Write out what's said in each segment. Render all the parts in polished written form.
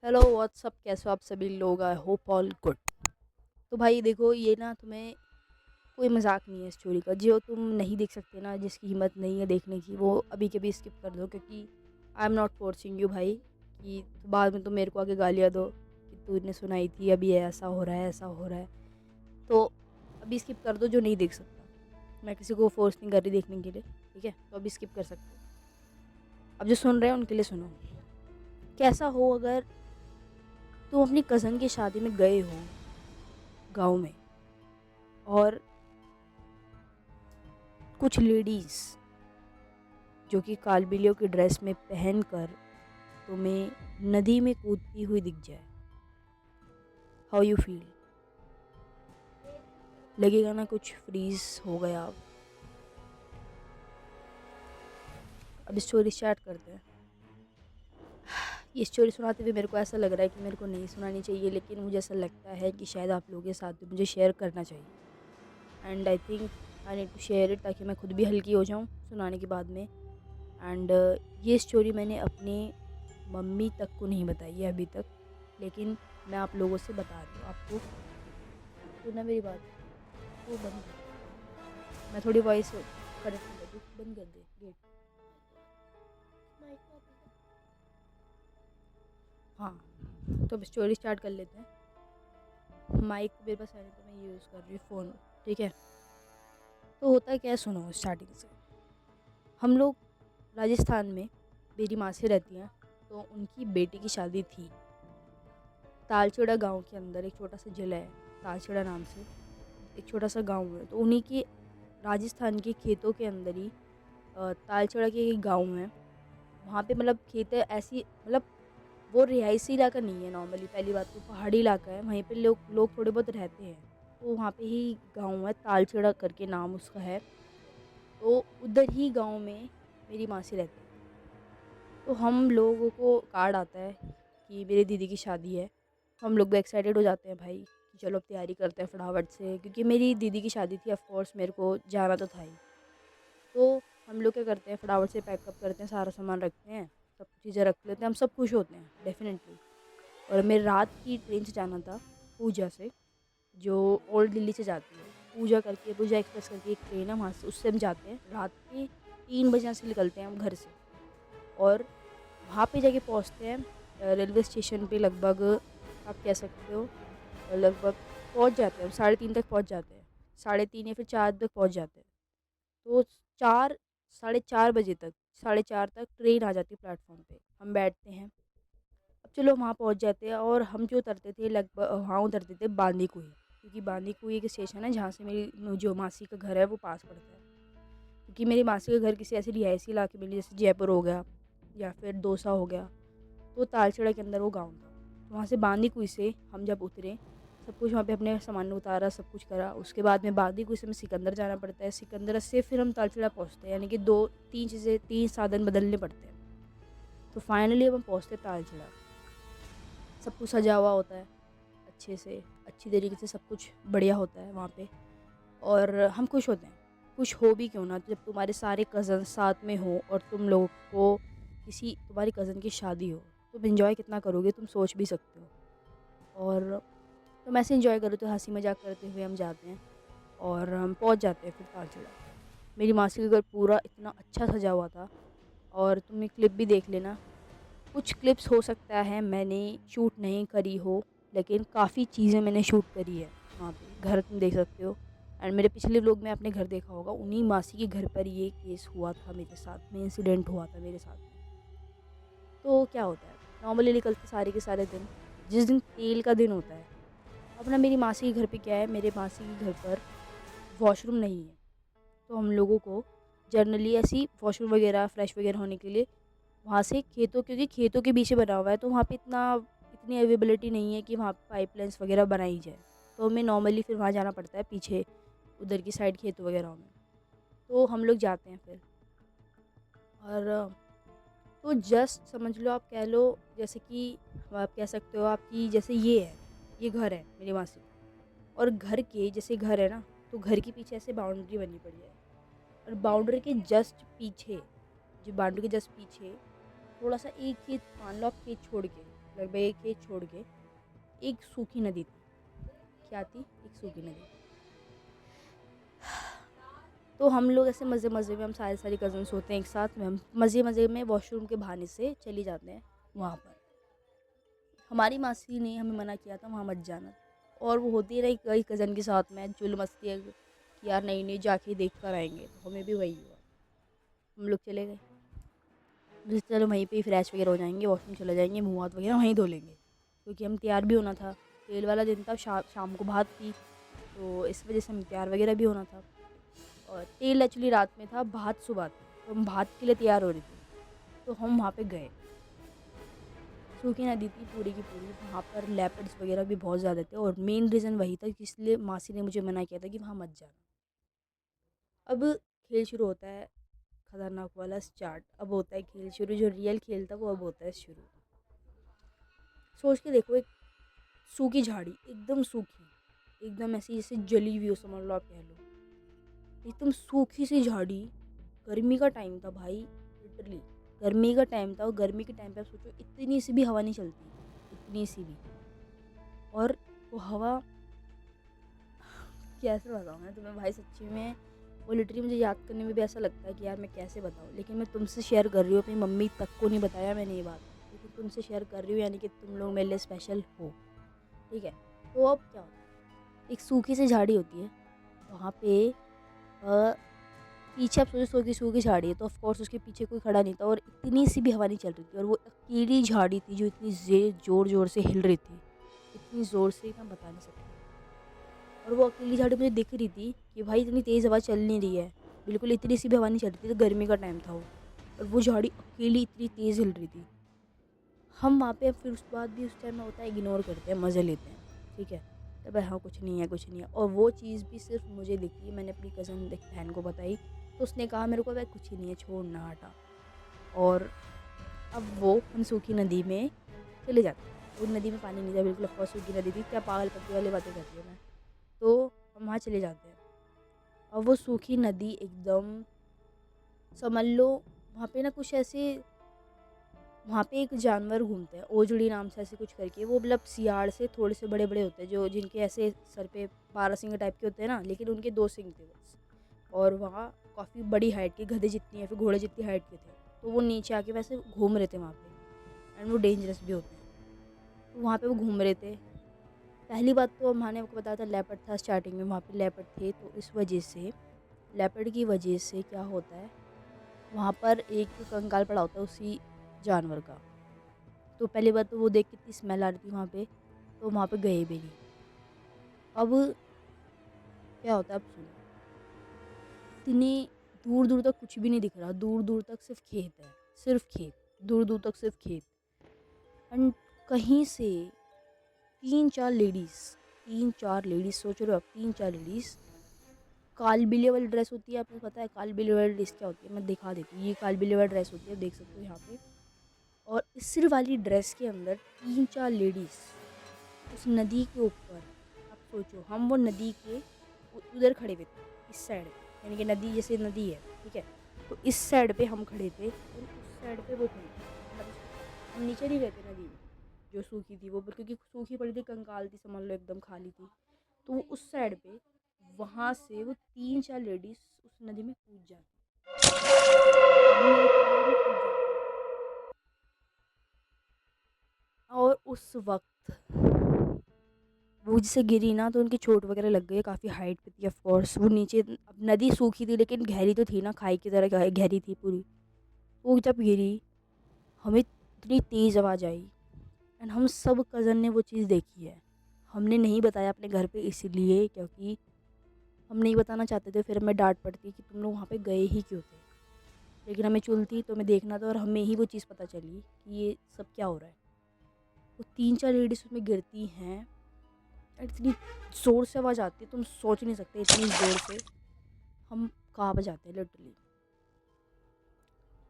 Hello what's up, कैसे हो आप सभी लोग? I hope all good. तो भाई देखो, ये ना तुम्हें कोई मजाक नहीं है स्टोरी का। जो तुम नहीं देख सकते ना, जिसकी हिम्मत नहीं है देखने की, वो अभी के भी स्किप कर दो, क्योंकि I am not forcing you भाई कि बाद में तुम मेरे को आगे गालियाँ दो कि तूने सुनाई थी, अभी ऐसा हो रहा है ऐसा हो रहा है। तो अभी स्किप कर दो जो नहीं देख सकता। मैं किसी को फोर्स नहीं कर रही देखने के लिए, ठीक है? तो अभी स्किप कर सकते हो। अब जो सुन रहे हैं उनके लिए सुनो। कैसा हो अगर तुम अपनी कज़न की शादी में गए हो गाँव में, और कुछ लेडीज़ जो कि कालबिलियों की ड्रेस में पहनकर तुम्हें नदी में कूदती हुई दिख जाए। How you feel? लगेगा ना कुछ फ्रीज हो गया आप। अब स्टोरी स्टार्ट करते हैं। ये स्टोरी सुनाते हुए मेरे को ऐसा लग रहा है कि मेरे को नहीं सुनानी चाहिए, लेकिन मुझे ऐसा लगता है कि शायद आप लोगों के साथ भी मुझे शेयर करना चाहिए। And I think I need to share it, ताकि मैं खुद भी हल्की हो जाऊँ सुनाने के बाद में। एंड ये स्टोरी मैंने अपने मम्मी तक को नहीं बताई है अभी तक, लेकिन मैं आप लोगों से बता रही हूँ आपको। सुनना मेरी बात। वो बंद कर। मैं थोड़ी वॉइस कनेक्ट कर दूँ, बंद कर दे गेट। हाँ, तो अब स्टोरी स्टार्ट कर लेते हैं। माइक मेरे पास है नहीं, तो मैं यूज़ कर रही हूँ फ़ोन, ठीक है? तो होता क्या है, सुनो स्टार्टिंग से। हम लोग राजस्थान में, मेरी माँ से रहती हैं, तो उनकी बेटी की शादी थी। तालचेड़ा गांव के अंदर एक छोटा सा ज़िला है, तालचेड़ा नाम से एक छोटा सा गांव है। तो उन्हीं के राजस्थान के खेतों के अंदर ही तालचेड़ा के एक गांव है। वहाँ पे मतलब खेत है ऐसी, मतलब वो रिहायशी इलाका नहीं है नॉर्मली। पहली बात तो पहाड़ी इलाका है, वहीं पे लोग लोग थोड़े बहुत रहते हैं। तो वहाँ पे ही गांव है, तालचेड़ा करके नाम उसका है। तो उधर ही गांव में मेरी मासी रहती है। तो हम लोगों को कार्ड आता है कि मेरी दीदी की शादी है। तो हम लोग भी एक्साइटेड हो जाते हैं भाई कि चलो अब तैयारी करते हैं फटाफट से, क्योंकि मेरी दीदी की शादी थी। ऑफ कोर्स मेरे को जाना तो था ही। तो हम लोग क्या करते हैं, फटाफट से पैकअप करते हैं, सारा सामान रखते हैं, सब चीज़ें रख लेते हैं। हम सब खुश होते हैं डेफिनेटली। और मेरे रात की ट्रेन से जाना था, पूजा से, जो ओल्ड दिल्ली से जाती है। पूजा करके, पूजा एक्सप्रेस करके एक ट्रेन है, वहाँ से उससे हम जाते हैं। रात के 3 बजे यहाँ से निकलते हैं हम घर से। और वहाँ पे जाके पहुँचते हैं रेलवे स्टेशन पे। लगभग आप कह सकते हो लगभग पहुँच जाते हैं हम, 3:30 तक पहुँच जाते हैं। 3:30 या फिर 4 तक पहुँच जाते हैं। तो 4, 4:30 बजे तक, 4:30 तक ट्रेन आ जाती है प्लेटफॉर्म पे। हम बैठते हैं। अब चलो वहाँ पहुँच जाते हैं, और हम जो उतरते थे लगभग वहाँ उतरते थे बांदी कुई, क्योंकि बांदी कुई एक स्टेशन है जहाँ से मेरी जो मासी का घर है वो पास पड़ता है। क्योंकि मेरी मासी का घर किसी ऐसे रिहायशी इलाके में नहीं, जैसे जयपुर हो गया या फिर दौसा हो गया। तो तालचेड़ा के अंदर वो गाँव था। तो वहाँ से बांदी कुई से हम जब उतरे, सब कुछ वहाँ पे अपने सामान उतारा, सब कुछ करा। उसके बाद में बांदी कुई से हमें सिकंदर जाना पड़ता है। सिकंदर से फिर हम तालचेड़ा पहुँचते हैं, यानी कि 3 साधन बदलने पड़ते हैं। तो फाइनली अब हम पहुँचते हैं तालचेड़ा। सब कुछ सजा हुआ होता है अच्छे से, अच्छी तरीके से सब कुछ बढ़िया होता है वहाँ पे। और हम खुश होते हैं। खुश हो भी क्यों ना, जब तुम्हारे सारे कज़न साथ में हो और तुम लोग को किसी तुम्हारी कज़न की शादी हो, तुम एंजॉय कितना करोगे तुम सोच भी सकते हो। और तुम ऐसे एंजॉय करो, तो हंसी मजाक करते हुए हम जाते हैं और हम पहुँच जाते हैं फिर तालचेड़ा। मेरी मासी का घर पूरा इतना अच्छा सजा हुआ था। और तुम ये क्लिप भी देख लेना। कुछ क्लिप्स हो सकता है मैंने शूट नहीं करी हो, लेकिन काफ़ी चीज़ें मैंने शूट करी है वहाँ पे। घर तुम देख सकते हो। एंड मेरे पिछले व्लॉग में आपने घर देखा होगा, उन्हीं मासी के घर पर ये केस हुआ था मेरे साथ में, इंसिडेंट हुआ था मेरे साथ में। तो क्या होता है, नॉर्मली निकलते सारे के सारे दिन, जिस दिन तेल का दिन होता है, अपना मेरी मासी के घर पे क्या है, मेरे मासी के घर पर वॉशरूम नहीं है। तो हम लोगों को जनरली ऐसी वॉशरूम वगैरह फ्रेश वगैरह होने के लिए वहाँ से खेतों, क्योंकि खेतों के पीछे बना हुआ है, तो वहाँ पे इतनी अवेलेबिलिटी नहीं है कि वहाँ पे पाइपलाइंस वगैरह बनाई जाए। तो हमें नॉर्मली फिर वहाँ जाना पड़ता है पीछे, उधर की साइड खेतों वगैरह में। तो हम लोग जाते हैं फिर। और तो जस्ट समझ लो, आप कह लो जैसे कि आप कह सकते हो आपकी, जैसे ये घर है मेरी मासी का। और घर के जैसे घर है ना, तो घर के पीछे ऐसे बाउंड्री बनी पड़ी है। और बाउंड्री के जस्ट पीछे, जो बाउंड्री के जस्ट पीछे थोड़ा सा एक खेत मान लो आप, खेत छोड़ के लगभग 1 खेत छोड़ के एक सूखी नदी थी। क्या थी? एक सूखी नदी। तो हम लोग ऐसे मज़े में, हम सारे कज़न्स होते हैं एक साथ में, हम मज़े में वॉशरूम के बहाने से चली जाते हैं वहाँ पर। हमारी मासी ने हमें मना किया था वहाँ मत जाना, और वो होती रही कई कज़न के साथ में चुल मस्ती है कि यार नहीं जाके देख कर आएंगे। तो हमें भी वही हुआ, हम लोग चले गए। चलो वहीं पे ही फ्रेश वगैरह हो जाएंगे, वॉशरूम चले जाएंगे, मुँह हाथ वगैरह वहीं धो लेंगे, क्योंकि हम तैयार भी होना था। तेल वाला दिन था, शाम को भात थी, तो इस वजह से हमें तैयार वगैरह भी होना था। और तेल एक्चुअली रात में था, भात सुबह थी, तो हम भात के लिए तैयार हो रही थी। तो हम वहाँ पे गए। सूखी नदी थी पूरी की पूरी, वहाँ पर लेपर्ड्स वगैरह भी बहुत ज़्यादा थे, और मेन रीज़न वही था कि इसलिए मासी ने मुझे मना किया था कि वहाँ मत जाना। अब खेल शुरू होता है, खतरनाक वाला स्टार्ट। अब होता है खेल शुरू, जो रियल खेल था वो अब होता है शुरू। सोच के देखो, एक सूखी झाड़ी, एकदम सूखी, एकदम ऐसी जैसे जली हुई हो, समझ लो, आप कह लो एकदम सूखी सी झाड़ी। गर्मी का टाइम था भाई, लिटरली गर्मी का टाइम था, और गर्मी के टाइम पे आप सोचो इतनी सी भी हवा नहीं चलती, इतनी सी भी। और वो हवा कैसे बताऊँ मैं तुम्हें भाई, सच्ची में वो लिटरली मुझे याद करने में भी ऐसा लगता है कि यार मैं कैसे बताऊँ। लेकिन मैं तुमसे शेयर कर रही हूँ, अपनी मम्मी तक को नहीं बताया मैंने ये बात, लेकिन तुमसे शेयर कर रही हूँ, यानी कि तुम लोग मेरे लिए स्पेशल हो, ठीक है। तो अब क्या होता है, एक सूखी सी झाड़ी होती है वहाँ पे, पीछे आप सोचो सूखी सूखी झाड़ी है, तो ऑफकोर्स उसके पीछे कोई खड़ा नहीं था, और इतनी सी भी हवा नहीं चल रही थी, और वो अकेली झाड़ी थी जो इतनी ज़ोर से हिल रही थी, इतनी ज़ोर से मैं बता नहीं सकती। और वो अकेली झाड़ी मुझे दिख रही थी कि भाई इतनी तेज़ हवा चल नहीं रही है, बिल्कुल इतनी सी भी हवा नहीं चल रही थी, तो गर्मी का टाइम था वो, और वो झाड़ी अकेली इतनी तेज़ हिल रही थी। हम वहाँ पे फिर उसके बाद भी उस टाइम में होता है इग्नोर करते हैं, मज़े लेते हैं, ठीक है। तब हाँ कुछ नहीं है, कुछ नहीं है। और वो चीज़ भी सिर्फ मुझे दिखी, मैंने अपनी कज़न बहन को बताई, तो उसने कहा मेरे को भाई कुछ ही नहीं है, छोड़ ना हटा। और अब वो हम सूखी नदी में चले जाते हैं। वो नदी में पानी नहीं था बिल्कुल, ऑफकोर्स सूखी नदी थी, क्या पागल पत्ती वाली बातें कर रही हूँ मैं। तो हम वहाँ चले जाते हैं, और वो सूखी नदी एकदम, समझ लो वहाँ पे ना कुछ ऐसे, वहाँ पे एक जानवर घूमते हैं ओजड़ी नाम से ऐसे कुछ करके, वो मतलब सियाड़ से थोड़े से बड़े बड़े होते हैं, जो जिनके ऐसे सर पे 12 सिंग टाइप के होते हैं ना, लेकिन उनके 2 सिंग थे बस। और वहाँ काफ़ी बड़ी हाइट के, गधे जितनी या फिर घोड़े जितनी हाइट के थे, तो वो नीचे आके वैसे घूम रहे थे वहाँ पे, एंड वो डेंजरस भी होते हैं। तो वहाँ पे वो घूम रहे थे। पहली बात तो मैंने आपको बताया था लेपर्ड था स्टार्टिंग में, वहाँ पे लेपर्ड थे, तो इस वजह से, लेपर्ड की वजह से क्या होता है, वहाँ पर एक कंकाल पड़ा होता है उसी जानवर का। तो पहली बात तो वो देख कितनी स्मेल आ रही थी वहाँ पे, तो वहाँ पे गए भी नहीं। अब क्या होता है, अब सुनो, इतनी दूर दूर तक कुछ भी नहीं दिख रहा, दूर दूर तक सिर्फ खेत है, सिर्फ खेत, दूर दूर तक सिर्फ खेत। एंड कहीं से तीन चार लेडीज़, सोच रहे हो आप, 3-4 लेडीज़, कालबिले वाली ड्रेस होती है, आपको पता है कालबिले वाली ड्रेस क्या होती है? मैं दिखा देती हूँ, ये कालबिले वाली ड्रेस होती है, देख सकते हो यहाँ पे। और इस सिर वाली ड्रेस के अंदर 3-4 लेडीज़ उस नदी के ऊपर, आप सोचो, हम वो नदी के उधर खड़े हुए थे, इस साइड पे, यानी कि नदी जैसे नदी है, ठीक है, तो इस साइड पे हम खड़े थे, और उस साइड पे वो खड़ी थी, मतलब हम नीचे नहीं गए थे नदी में जो सूखी थी वो, क्योंकि सूखी पड़ी थी, कंकाल थी, समझ लो एकदम खाली थी। तो वो उस साइड पे, वहाँ से वो 3-4 लेडीज़ उस नदी में कूद जाती, नदी में एक नदी में कूद जाती। और उस वक्त वो जिससे गिरी ना, तो उनकी चोट वगैरह लग गई, काफ़ी हाइट पे थी, ऑफ कोर्स वो नीचे, अब नदी सूखी थी लेकिन गहरी तो थी ना, खाई की तरह गहरी थी पूरी। वो जब गिरी, हमें इतनी तेज़ आवाज़ आई, एंड हम सब कज़न ने वो चीज़ देखी है। हमने नहीं बताया अपने घर पे इसलिए क्योंकि हम नहीं बताना चाहते थे, फिर हमें डांट पड़ती कि तुम लोग वहाँ पे गए ही क्यों थे। लेकिन हमें चुल थी, तो हमें देखना था, और हमें ही वो चीज़ पता चली कि ये सब क्या हो रहा है। वो 3-4 लेडीज़ उसमें गिरती हैं, इतनी ज़ोर से आवाज़ आती है, तुम सोच नहीं सकते, इतनी ज़ोर से हम काँप जाते हैं लिटरली।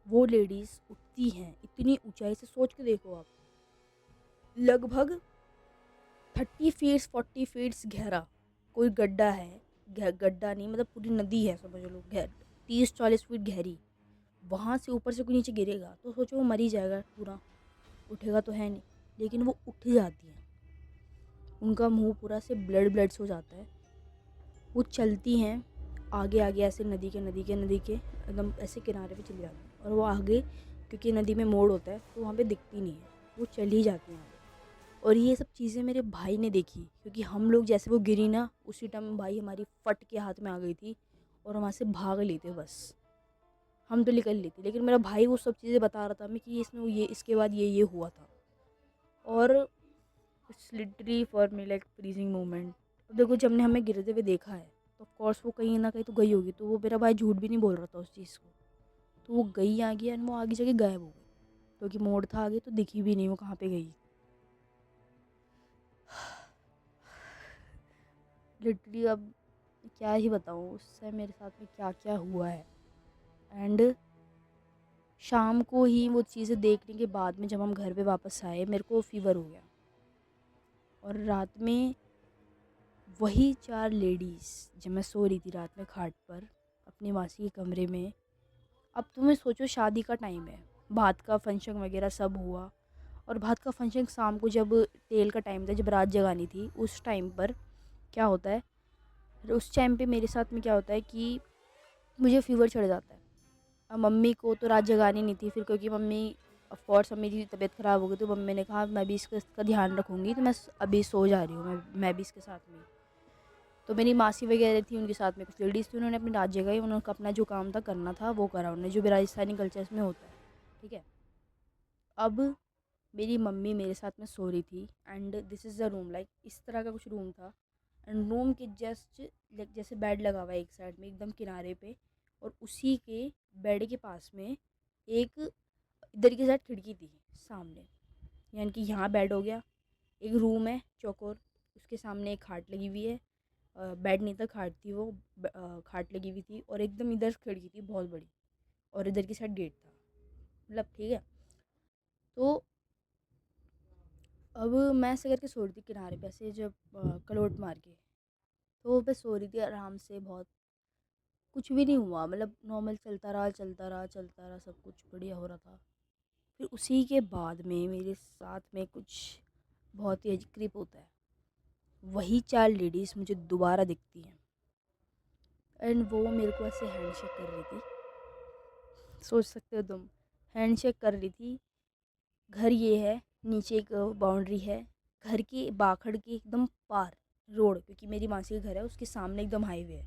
वो लेडीज़ उठती हैं इतनी ऊंचाई से, सोच के देखो आप, लगभग 30 फीट्स 40 फीट्स गहरा कोई गड्ढा है, गड्ढा नहीं मतलब पूरी नदी है, समझ लो 30-40 फीट गहरी। वहाँ से ऊपर से कोई नीचे गिरेगा तो सोचो वो मर ही जाएगा पूरा, उठेगा तो है नहीं। लेकिन वो उठ जाती हैं, उनका मुंह पूरा से ब्लड हो जाता है। वो चलती हैं आगे आगे ऐसे नदी के एकदम ऐसे किनारे पे चली जाती हैं, और वो आगे क्योंकि नदी में मोड़ होता है तो वहाँ पे दिखती नहीं है, वो चली जाती हैं आगे। और ये सब चीज़ें मेरे भाई ने देखी, क्योंकि हम लोग जैसे वो गिरी ना, उसी टाइम भाई हमारी फट के हाथ में आ गई थी और वहाँ से भाग ली थी। बस हम तो निकल ली थी, लेकिन मेरा भाई वो सब चीज़ें बता रहा था मैं कि इसमें ये इसके बाद ये हुआ था। और it's literally for me like freezing moment. अब देखो, जब ने हमें गिरते हुए देखा है तो ऑफ कोर्स वो कहीं ना कहीं तो गई होगी, तो वो मेरा भाई झूठ भी नहीं बोल रहा था उस चीज़ को। तो वो गई आगे एंड वो आगे जाके गायब हो गई, क्योंकि मोड़ था आगे तो दिखी भी नहीं वो कहाँ पे गई। लिटरली अब क्या ही बताऊँ उससे मेरे साथ में क्या क्या हुआ है। एंड शाम को ही वो चीज़ें देखने के बाद में जब हम घर पे वापस आए, मेरे को फीवर हो गया, और रात में वही 4 लेडीज़, जब मैं सो रही थी रात में खाट पर अपनी मासी के कमरे में। अब तुम्हें सोचो, शादी का टाइम है, भात का फंक्शन वगैरह सब हुआ, और भात का फंक्शन शाम को जब तेल का टाइम था, जब रात जगानी थी, उस टाइम पर क्या होता है, उस टाइम पे मेरे साथ में क्या होता है कि मुझे फ़ीवर चढ़ जाता है। अब मम्मी को तो रात जगानी नहीं थी फिर, क्योंकि मम्मी ऑफ कोर्स अब मेरी तबीयत ख़राब हो गई, तो मम्मी ने कहा मैं भी इसका ध्यान रखूँगी, तो मैं अभी सो जा रही हूँ, मैं भी इसके साथ में। तो मेरी मासी वगैरह थी, उनके साथ में कुछ लेडीज़ थी, उन्होंने अपनी रात जगाई, उन्होंने अपना जो काम था करना था वो करा उन्होंने, जो भी राजस्थानी कल्चर्स में होता है। ठीक है। अब मेरी मम्मी मेरे साथ में सो रही थी, and this is the room, like इस तरह का कुछ रूम था, एंड रूम के जस्ट लाइक जैसे बेड लगा हुआ है एक साइड में एकदम किनारे पे, और उसी के बेड के पास में एक इधर की साइड खिड़की थी सामने, यानी कि यहाँ बेड हो गया, एक रूम है चौकोर, उसके सामने एक खाट लगी हुई है, बेड नहीं था खाट थी वो, खाट लगी हुई थी, और एकदम इधर खिड़की थी बहुत बड़ी, और इधर की साइड गेट था, मतलब ठीक है। तो अब मैं ऐसे करके सो रही थी किनारे पे ऐसे, जब कलोट मार के, तो मैं सो रही थी आराम से बहुत, कुछ भी नहीं हुआ, मतलब नॉर्मल चलता रहा, सब कुछ बढ़िया हो रहा था। फिर उसी के बाद में मेरे साथ में कुछ बहुत ही अजीब होता है, वही 4 लेडीज़ मुझे दोबारा दिखती हैं, एंड वो मेरे को ऐसे हैंडशेक कर रही थी, सोच सकते हो तुम, हैंडशेक कर रही थी। घर ये है, नीचे एक बाउंड्री है, घर के बाखड़ के एकदम पार रोड, क्योंकि मेरी मासी का घर है उसके सामने एकदम हाईवे है,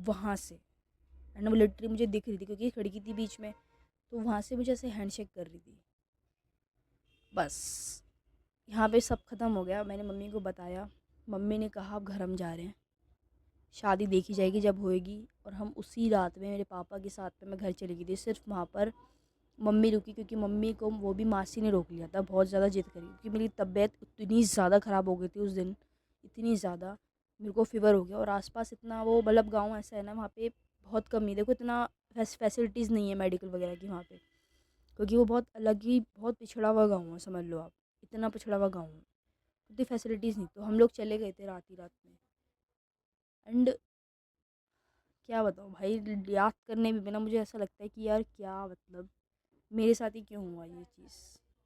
वहाँ से, एंड वो लिटरली मुझे दिख रही थी क्योंकि खिड़की थी बीच में, तो वहाँ से मुझे ऐसे हैंडशेक कर रही थी। बस यहाँ पे सब ख़त्म हो गया। मैंने मम्मी को बताया, मम्मी ने कहा अब घर हम जा रहे हैं, शादी देखी जाएगी जब होएगी। और हम उसी रात में मेरे पापा के साथ में मैं घर चली गई थी, सिर्फ वहाँ पर मम्मी रुकी, क्योंकि मम्मी को वो भी मासी ने रोक लिया था, बहुत ज़्यादा जिद करी, क्योंकि मेरी तबीयत इतनी ज़्यादा ख़राब हो गई थी उस दिन, इतनी ज़्यादा मेरे को फ़ीवर हो गया। और आसपास इतना वो मतलब गांव ऐसा है ना, वहाँ पे बहुत कमी, देखो इतना फैसिलिटीज़ नहीं है मेडिकल वगैरह की वहाँ पे, क्योंकि वो बहुत अलग ही बहुत पिछड़ा हुआ गाँव है, समझ लो आप, इतना पिछड़ा हुआ गाँव है, इतनी फैसिलिटीज़ नहीं। तो हम लोग चले गए थे रात ही रात में, एंड क्या बताऊँ भाई, याद करने में भी ना मुझे ऐसा लगता है कि यार क्या मतलब मेरे साथ ही क्यों हुआ ये चीज़।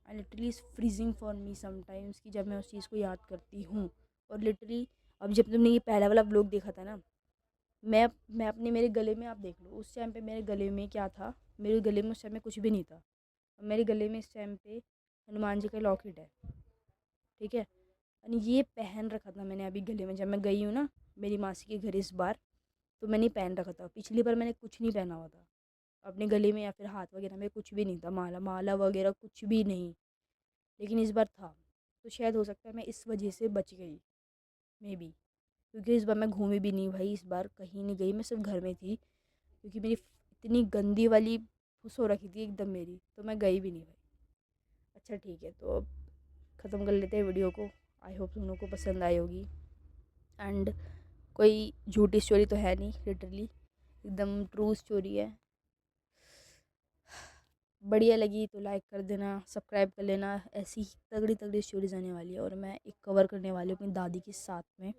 I literally is freezing for me sometimes, कि जब मैं उस चीज़ को याद करती हूँ। और लिटरली अब जब तुमने ये पहला वाला व्लॉग देखा था ना, मैं अपने मेरे गले में, आप देख लो उस टाइम पे मेरे गले में क्या था, मेरे गले में उस टाइम में कुछ भी नहीं था, और मेरे गले में इस टाइम पे हनुमान जी का लॉकेट है। ठीक है। और ये पहन रखा था मैंने अभी गले में, जब मैं गई हूँ ना मेरी मासी के घर इस बार, तो मैंने पहन रखा था, पिछली बार मैंने कुछ नहीं पहना हुआ था अपने गले में या फिर हाथ वगैरह में, कुछ भी नहीं था, माला माला वगैरह कुछ भी नहीं, लेकिन इस बार था। तो शायद हो सकता है मैं इस वजह से बच गई, मे बी, क्योंकि इस बार मैं घूमी भी नहीं भाई, इस बार कहीं नहीं गई, मैं सिर्फ घर में थी, क्योंकि मेरी इतनी गंदी वाली फुस हो रखी थी एकदम मेरी, तो मैं गई भी नहीं भाई। अच्छा ठीक है, तो अब ख़त्म कर लेते हैं वीडियो को। आई होप तुम लोगों को पसंद आई होगी, एंड कोई झूठी स्टोरी तो है नहीं, लिटरली एकदम ट्रू स्टोरी है। बढ़िया लगी तो लाइक कर देना, सब्सक्राइब कर लेना, ऐसी ही तगड़ी तगड़ी स्टोरीज आने वाली है। और मैं एक कवर करने वाली हूँ अपनी दादी के साथ में,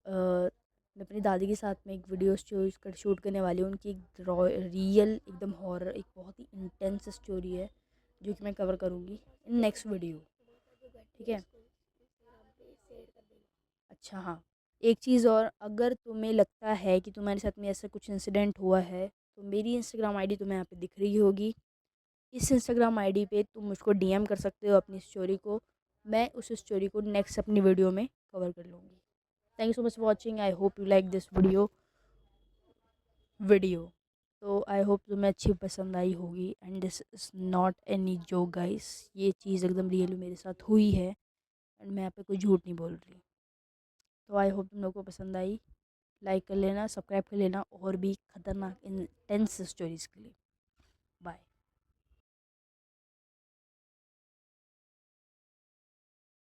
मैं अपनी दादी के साथ में एक वीडियो शूट करने वाली हूँ, उनकी एक रियल एकदम हॉरर, एक बहुत ही इंटेंस स्टोरी है जो कि मैं कवर करूँगी इन नेक्स्ट वीडियो। ठीक है। अच्छा हाँ, एक चीज़ और, अगर तुम्हें लगता है कि तुम्हारे साथ में ऐसा कुछ इंसिडेंट हुआ है तो मेरी इंस्टाग्राम आईडी तुम्हें यहाँ पे दिख रही होगी। इस इंस्टाग्राम आईडी पे तुम मुझको डीएम कर सकते हो अपनी स्टोरी को, मैं उस स्टोरी को नेक्स्ट अपनी वीडियो में कवर कर लूँगी। Thank you so much watching, I hope you like this video. तो आई होप तुम्हें अच्छी पसंद आई होगी, and this is not any joke guys, ये चीज़ एकदम रियल मेरे साथ हुई है, एंड मैं यहाँ पे कोई झूठ नहीं बोल रही। तो आई होप तुम लोग को पसंद आई। लाइक कर लेना, सब्सक्राइब कर लेना और भी ख़तरनाक इंटेंस स्टोरीज़ के लिए। बाय।